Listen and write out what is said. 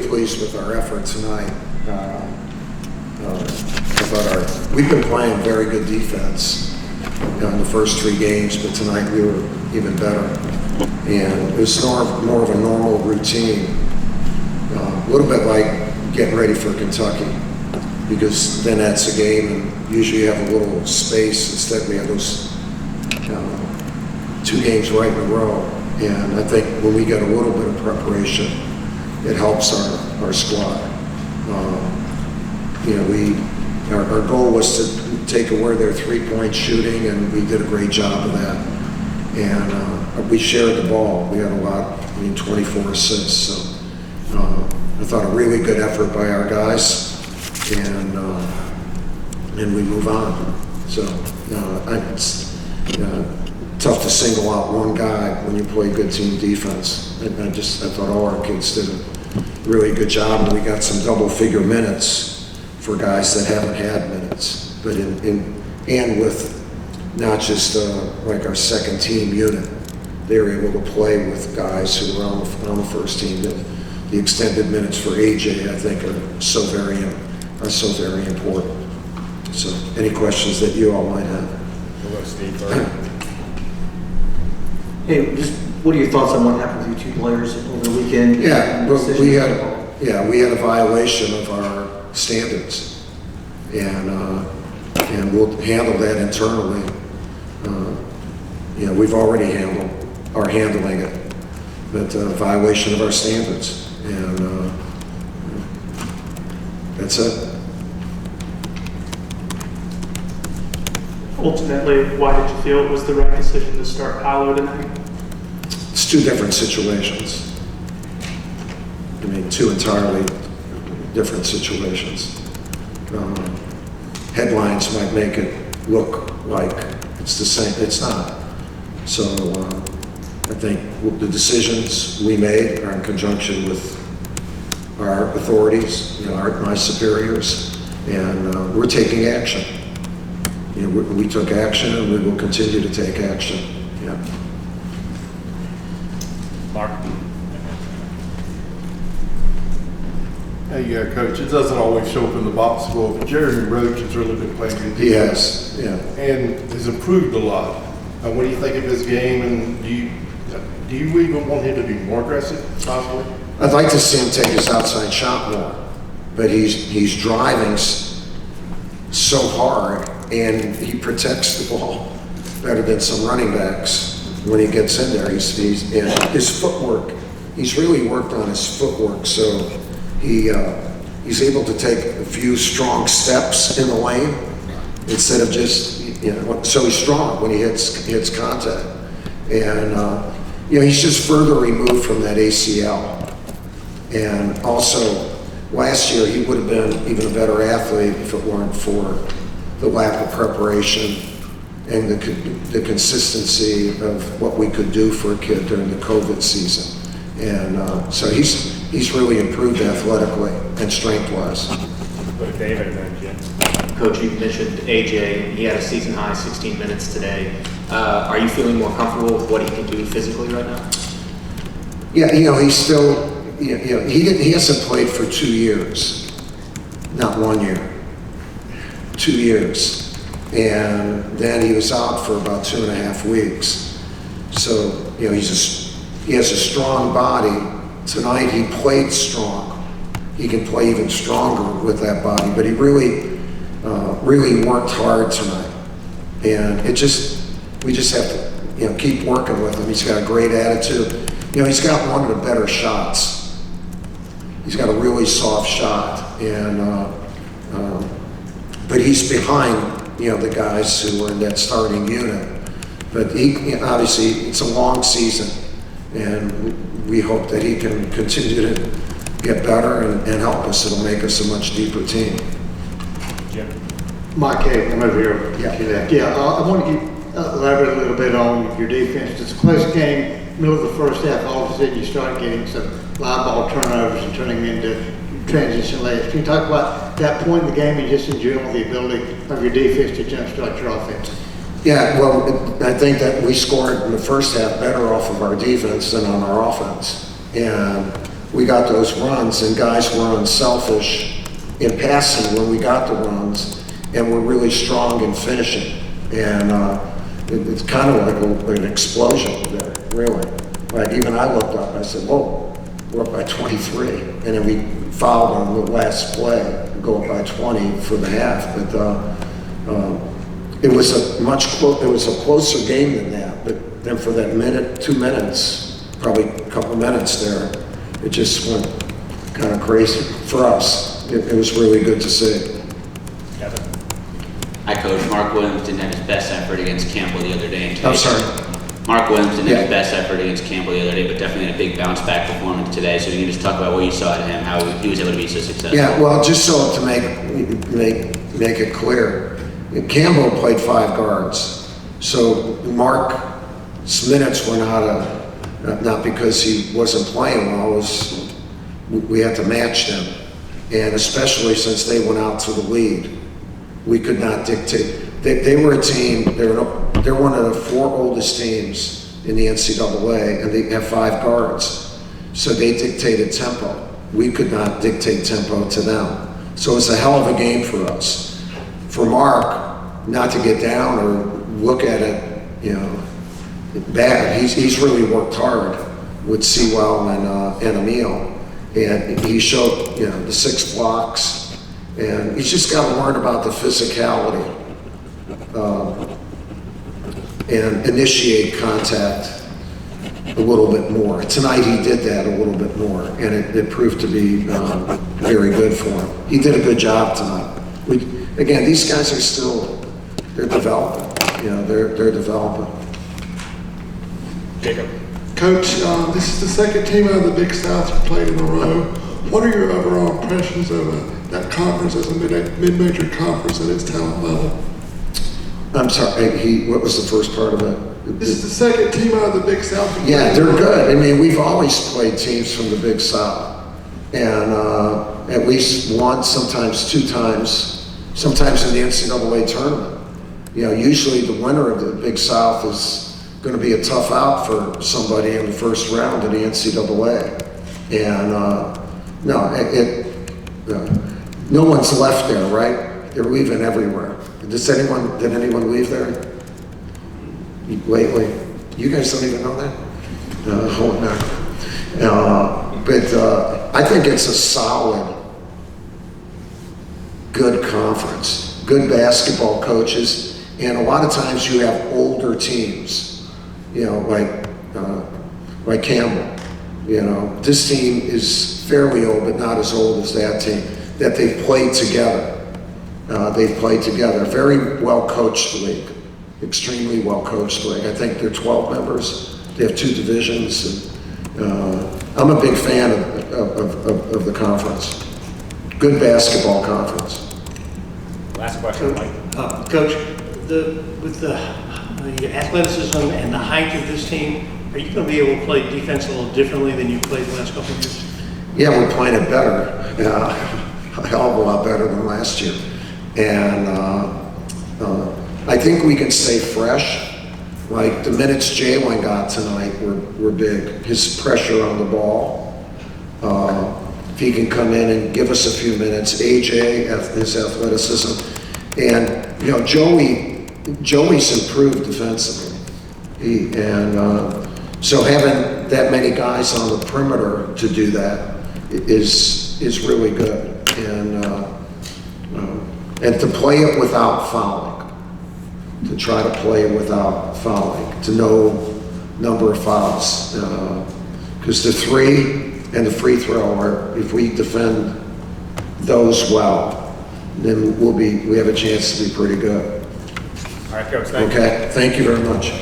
pleased with our effort tonight. We've been playing very good defense in the first 3 games, but tonight we were even better. And it was more of a normal routine, a little bit like getting ready for Kentucky, because then that's a game and usually you have a little space. Instead we have those 2 games right in a row. And I think when we get a little bit of preparation, it helps our squad. Our goal was to take away their 3-point shooting, and we did a great job of that. And we shared the ball. We had 24 assists. So I thought a really good effort by our guys, and we move on. So it's tough to single out one guy when you play good team defense. I thought all our kids did a really good job, and we got some double-figure minutes for guys that haven't had minutes, but and with not just like our second team unit, they were able to play with guys who were on the first team. The extended minutes for AJ, I think, are so very important. So, any questions that you all might have? Hey, just what are your thoughts on what happened with you 2 players over the weekend? Yeah, well, we had a violation of our standards, and we'll handle that internally. We've already handling it, but violation of our standards, and that's it. Ultimately, why did you feel it was the right decision to start Paolo tonight? It's 2 different situations. 2 entirely different situations. Headlines might make it look like it's the same. It's not. So I think the decisions we made are in conjunction with our authorities, my superiors, and we're taking action. We took action, and we will continue to take action. Yeah. Mark. Hey, Coach, it doesn't always show up in the box score, but Jeremy Roach has really been playing good defense. He has, yeah. And has improved a lot. What do you think of his game, and do you even want him to be more aggressive, possibly? I'd like to see him take his outside shot more, but he's driving so hard, and he protects the ball better than some running backs when he gets in there. And his footwork, he's really worked on his footwork, so he's able to take a few strong steps in the lane instead of just, so he's strong when he hits contact. And, he's just further removed from that ACL. And also, last year he would have been even a better athlete if it weren't for the lack of preparation and the consistency of what we could do for a kid during the COVID season. And so he's really improved athletically and strength-wise. David and Jim. Coach, you mentioned AJ. He had a season high 16 minutes today. Are you feeling more comfortable with what he can do physically right now? Yeah, he's still, he hasn't played for 2 years, not 1 year, 2 years. And then he was out for about 2.5 weeks. So, he has a strong body. Tonight he played strong. He can play even stronger with that body, but he really worked hard tonight. And we just have to, keep working with him. He's got a great attitude. He's got one of the better shots. He's got a really soft shot, and but he's behind, the guys who were in that starting unit. But obviously it's a long season, and we hope that he can continue to get better and help us. It'll make us a much deeper team. Jim. Mike, hey, I'm over here. Yeah. I want to elaborate a little bit on your defense. It's a close game, middle of the first half. All of a sudden, you start getting some live ball turnovers and turning them into transition layups. Can you talk about that point in the game and just in general the ability of your defense to jumpstart your offense? Yeah, well, I think that we scored in the first half better off of our defense than on our offense. And we got those runs, and guys were unselfish in passing when we got the runs, and we're really strong in finishing. And it's kind of like an explosion there, really. Like, even I looked up, I said, whoa, we're up by 23. And then we fouled on the last play, to go up by 20 for the half. But it was a closer game than that. But then for that minute, 2 minutes, probably a couple minutes there, it just went kind of crazy for us. It was really good to see. Kevin? Hi, Coach. Mark Williams didn't have his best effort against Campbell the other day. I'm sorry. Mark Williams didn't have his Yeah. best effort against Campbell the other day, but definitely had a big bounce back performance today. So you can just talk about what you saw in him, how he was able to be so successful. Yeah, well, just so to make it clear, Campbell played 5 guards, so Mark's minutes were not because he wasn't playing well. We had to match them, and especially since they went out to the lead, we could not dictate. They were a team. They're one of the 4 oldest teams in the NCAA, and they have 5 guards, so they dictated tempo. We could not dictate tempo to them, so it's a hell of a game for us. For Mark, not to get down or look at it, bad. He's really worked hard with Sewell and Emil, and he showed the 6 blocks, and he's just got to learn about the physicality and initiate contact a little bit more. Tonight he did that a little bit more, and it proved to be very good for him. He did a good job tonight. Again, these guys are they're developing. They're developing. Jacob? Coach, this is the second team out of the Big South you played in a row. What are your overall impressions of that conference as a mid-major conference at its talent level? I'm sorry, what was the first part of it? This is the second team out of the Big South. Yeah, they're good. I mean, we've always played teams from the Big South, and at least one, sometimes 2 times, sometimes in the NCAA tournament. Usually the winner of the Big South is going to be a tough out for somebody in the first round of the NCAA. And no one's left there, right? They're leaving everywhere. Did anyone leave there lately? You guys don't even know that? But I think it's a solid, good conference, good basketball coaches, and a lot of times you have older teams, like Campbell. This team is fairly old, but not as old as that team, that they've played together. Very well-coached league, extremely well-coached league. I think they're 12 members. They have 2 divisions. And, I'm a big fan of the conference. Good basketball conference. Last question, Mike. Coach, with the athleticism and the height of this team, are you going to be able to play defense a little differently than you played the last couple of years? Yeah, we're playing it better. A hell of a lot better than last year. And I think we can stay fresh. Like the minutes Jalen got tonight were big. His pressure on the ball. If he can come in and give us a few minutes, AJ, his athleticism. And, Joey's improved defensively. So having that many guys on the perimeter to do that is really good. And to play it without fouling, to try to play it without fouling, to no number of fouls. Because the 3 and the free throw if we defend those well, then we have a chance to be pretty good. All right, Coach, thank you. Okay, thank you very much.